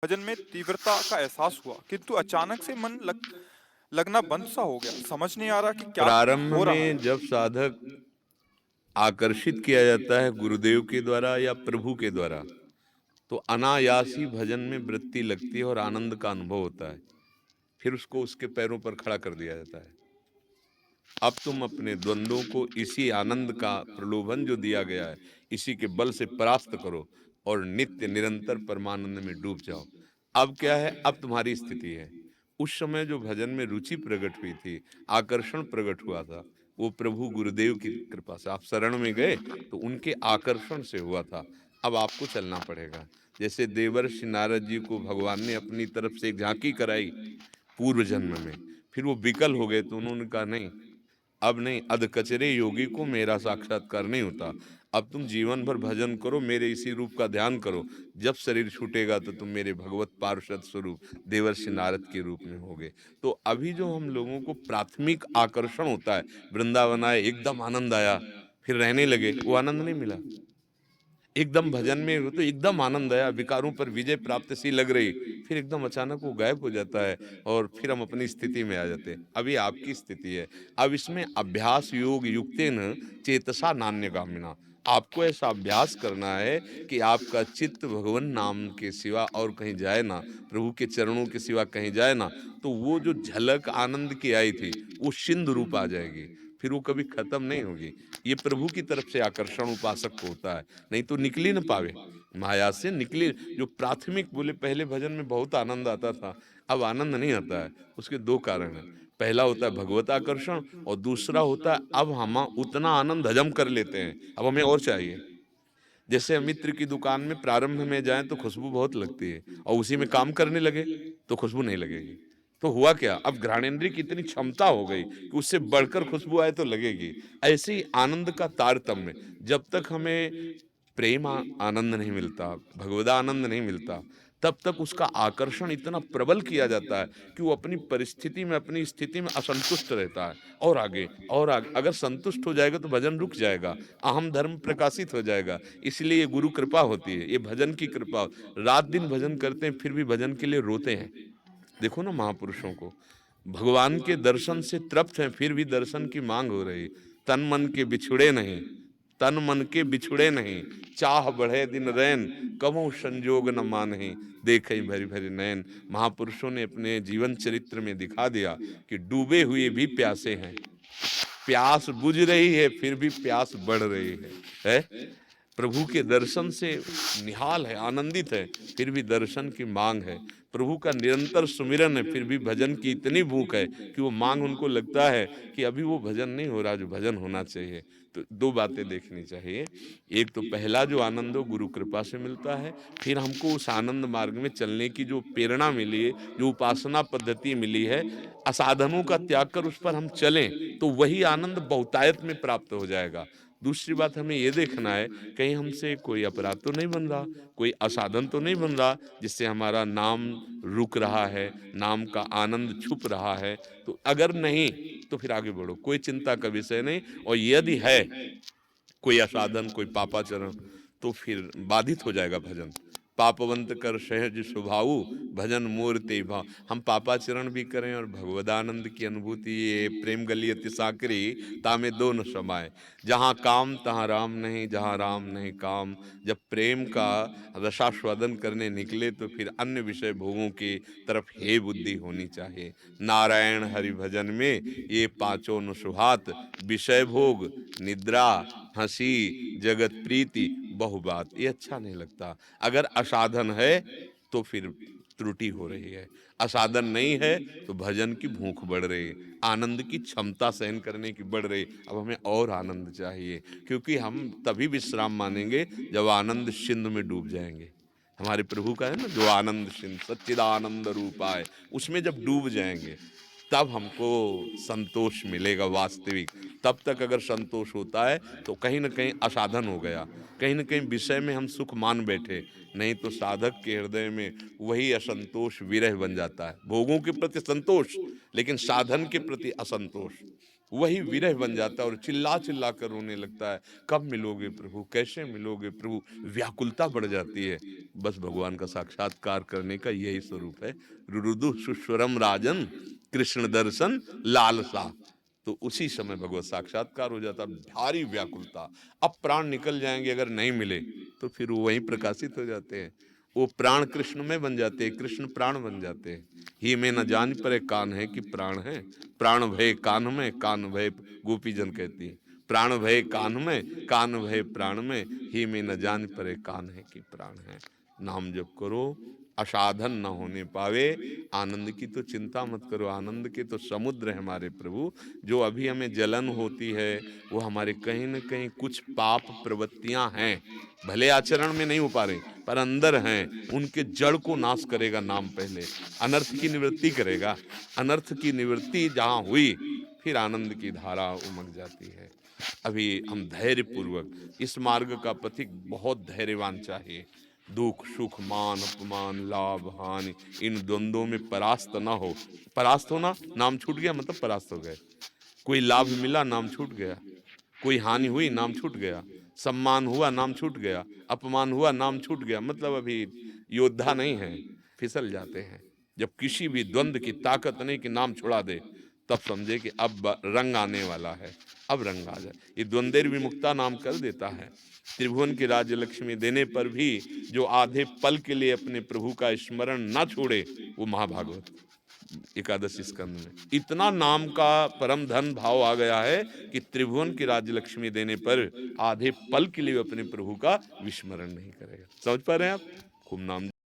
भजन में तीव्रता का एहसास हुआ, किंतु अचानक से लगना बंद सा हो गया। समझ नहीं आ रहा कि क्या प्रारंभ हो रहा में है। जब साधक आकर्षित किया जाता है गुरुदेव के द्वारा या प्रभु के द्वारा, तो अनायास ही भजन में वृत्ति लगती है और आनंद का अनुभव होता है। फिर उसको उसके पैरों पर खड़ा कर दिया जाता है। अब तुम अपने द्वंद्वों को इसी आनंद का प्रलोभन जो दिया गया है, इसी के बल से परास्त करो और नित्य निरंतर परमानंद में डूब जाओ। अब क्या है, अब तुम्हारी स्थिति है। उस समय जो भजन में रुचि प्रकट हुई थी, आकर्षण प्रकट हुआ था, वो प्रभु गुरुदेव की कृपा से आप शरण में गए तो उनके आकर्षण से हुआ था। अब आपको चलना पड़ेगा। जैसे देवर्षि नारद जी को भगवान ने अपनी तरफ से एक झांकी कराई पूर्व जन्म में, फिर वो विकल हो गए तो उन्होंने कहा नहीं, अब नहीं, अध कचरे योगी को मेरा साक्षात्कार नहीं होता। अब तुम जीवन भर भजन करो, मेरे इसी रूप का ध्यान करो। जब शरीर छूटेगा तो तुम मेरे भगवत पार्षद स्वरूप देवर्षि नारद के रूप में होगे। तो अभी जो हम लोगों को प्राथमिक आकर्षण होता है, वृंदावन आए एकदम आनंद आया, फिर रहने लगे, वो आनंद नहीं मिला। एकदम भजन में हो तो एकदम आनंद आया, विकारों पर विजय प्राप्त सी लग रही, फिर एकदम अचानक वो गायब हो जाता है और फिर हम अपनी स्थिति में आ जाते हैं। अभी आपकी स्थिति है। अब इसमें अभ्यास योग युक्तेन चेतसा नान्यगामिना, आपको ऐसा अभ्यास करना है कि आपका चित्त भगवान नाम के सिवा और कहीं जाए ना, प्रभु के चरणों के सिवा कहीं जाए ना। तो वो जो झलक आनंद की आई थी, वो सिंधु रूप आ जाएगी, फिर वो कभी खत्म नहीं होगी। ये प्रभु की तरफ से आकर्षण उपासक को होता है, नहीं तो निकल ही ना पावे। माया से निकले। जो प्राथमिक बोले, पहले भजन में बहुत आनंद आता था, अब आनंद नहीं आता है। उसके दो कारण हैं। पहला होता है भगवत आकर्षण और दूसरा होता है अब हम उतना आनंद हजम कर लेते हैं, अब हमें और चाहिए। जैसे मित्र की दुकान में प्रारंभ में जाएं तो खुशबू बहुत लगती है, और उसी में काम करने लगे तो खुशबू नहीं लगेगी। तो हुआ क्या, अब घ्राणेन्द्रिय की इतनी क्षमता हो गई कि उससे बढ़कर खुशबू आए तो लगेगी। ऐसे ही आनंद का तारतम्य, जब तक हमें प्रेम आनंद नहीं मिलता, भगवदा आनंद नहीं मिलता, तब तक उसका आकर्षण इतना प्रबल किया जाता है कि वो अपनी परिस्थिति में, अपनी स्थिति में असंतुष्ट रहता है। और आगे और आगे, अगर संतुष्ट हो जाएगा तो भजन रुक जाएगा, अहम धर्म प्रकाशित हो जाएगा। इसलिए ये गुरु कृपा होती है, ये भजन की कृपा। रात दिन भजन करते हैं फिर भी भजन के लिए रोते हैं। देखो ना महापुरुषों को, भगवान के दर्शन से तृप्त हैं फिर भी दर्शन की मांग हो रही। तन मन के बिछुड़े नहीं, तन मन के बिछुड़े नहीं, चाह बढ़े दिन रैन, कबहु संजोग न मानहि, देखई भरी भरी नैन। महापुरुषों ने अपने जीवन चरित्र में दिखा दिया कि डूबे हुए भी प्यासे हैं, प्यास बुझ रही है फिर भी प्यास बढ़ रही है? प्रभु के दर्शन से निहाल है, आनंदित है, फिर भी दर्शन की मांग है। प्रभु का निरंतर सुमिरन है, फिर भी भजन की इतनी भूख है कि वो मांग, उनको लगता है कि अभी वो भजन नहीं हो रहा जो भजन होना चाहिए। तो दो बातें देखनी चाहिए। एक तो पहला जो आनंद हो गुरु कृपा से मिलता है, फिर हमको उस आनंद मार्ग में चलने की जो प्रेरणा मिली है, जो उपासना पद्धति मिली है, असाधनों का त्याग कर उस पर हम चलें तो वही आनंद बहुतायत में प्राप्त हो जाएगा। दूसरी बात हमें ये देखना है, कहीं हमसे कोई अपराध तो नहीं बन रहा, कोई असाधन तो नहीं बन रहा जिससे हमारा नाम रुक रहा है, नाम का आनंद छुप रहा है। तो अगर नहीं तो फिर आगे बढ़ो, कोई चिंता का विषय नहीं। और यदि है कोई असाधन, कोई पापाचरण, तो फिर बाधित हो जाएगा भजन। पापवंत कर सहज स्वभावु, भजन मोर ते भाव। हम पापाचरण भी करें और भगवदानंद की अनुभूति, ये प्रेम गलियत साकरी, तामे दो न समाये। जहाँ काम तहाँ राम नहीं, जहाँ राम नहीं काम। जब प्रेम का रसास्वादन करने निकले तो फिर अन्य विषय भोगों की तरफ हे बुद्धि होनी चाहिए। नारायण हरि भजन में ये पांचों न सुहात, विषय भोग, निद्रा, हंसी, जगत प्रीति, बहुबात, ये अच्छा नहीं लगता। अगर असाधन है तो फिर त्रुटि हो रही है, असाधन नहीं है तो भजन की भूख बढ़ रही है, आनंद की क्षमता सहन करने की बढ़ रही। अब हमें और आनंद चाहिए, क्योंकि हम तभी विश्राम मानेंगे जब आनंद सिंधु में डूब जाएंगे। हमारे प्रभु का है ना जो आनंद सिंधु सच्चिदानंद रूपाय, उसमें जब डूब जाएंगे तब हमको संतोष मिलेगा वास्तविक। तब तक अगर संतोष होता है तो कहीं ना कहीं असाधन हो गया, कहीं ना कहीं विषय में हम सुख मान बैठे। नहीं तो साधक के हृदय में वही असंतोष विरह बन जाता है, भोगों के प्रति संतोष लेकिन साधन के प्रति असंतोष। वही विरह बन जाता है और चिल्ला चिल्ला कर रोने लगता है, कब मिलोगे प्रभु, कैसे मिलोगे प्रभु। व्याकुलता बढ़ जाती है। बस भगवान का साक्षात्कार करने का यही स्वरूप है। रुरुदु सुस्वरम राजन कृष्ण दर्शन लालसा। तो उसी समय भगवत साक्षात्कार हो जाता। भारी व्याकुलता, अब प्राण निकल जाएंगे अगर नहीं मिले, तो फिर वो वहीं प्रकाशित हो जाते हैं। वो प्राण कृष्ण में बन जाते हैं, कृष्ण प्राण बन जाते हैं। ही में न जान पर कान है कि प्राण है, प्राण भय कान में, कान भय, गोपी जन कहती है, प्राण भय कान में, कान भय प्राण में, ही में न जान पर कान है कि प्राण है। नाम जप करो, असाधन न होने पावे। आनंद की तो चिंता मत करो, आनंद के तो समुद्र है हमारे प्रभु। जो अभी हमें जलन होती है वो हमारे कहीं न कहीं कुछ पाप प्रवृत्तियां हैं, भले आचरण में नहीं हो पा रहे पर अंदर हैं। उनके जड़ को नाश करेगा नाम, पहले अनर्थ की निवृत्ति करेगा। अनर्थ की निवृत्ति जहां हुई फिर आनंद की धारा उमड़ जाती है। अभी हम धैर्य पूर्वक, इस मार्ग का पथिक बहुत धैर्यवान चाहिए। दुख सुख मान अपमान लाभ हानि इन द्वंद्वों में परास्त ना हो। परास्त होना, नाम छूट गया मतलब परास्त हो गए। कोई लाभ मिला, नाम छूट गया। कोई हानि हुई, नाम छूट गया। सम्मान हुआ, नाम छूट गया। अपमान हुआ, नाम छूट गया। मतलब अभी योद्धा नहीं है, फिसल जाते हैं। जब किसी भी द्वंद्व की ताकत नहीं कि नाम छुड़ा दे, तब समझे कि अब रंग आने वाला है, अब रंग आ जाए। ये द्वंद्वेर विमुक्ता नाम कर देता है। त्रिभुवन की राज्य लक्ष्मी देने पर भी जो आधे पल के लिए अपने प्रभु का स्मरण ना छोड़े, वो महाभागवत एकादशी स्कंद में इतना नाम का परम धन भाव आ गया है कि त्रिभुवन की राज्य लक्ष्मी देने पर आधे पल के लिए अपने प्रभु का विस्मरण नहीं करेगा। समझ पा रहे हैं आप? खूब नाम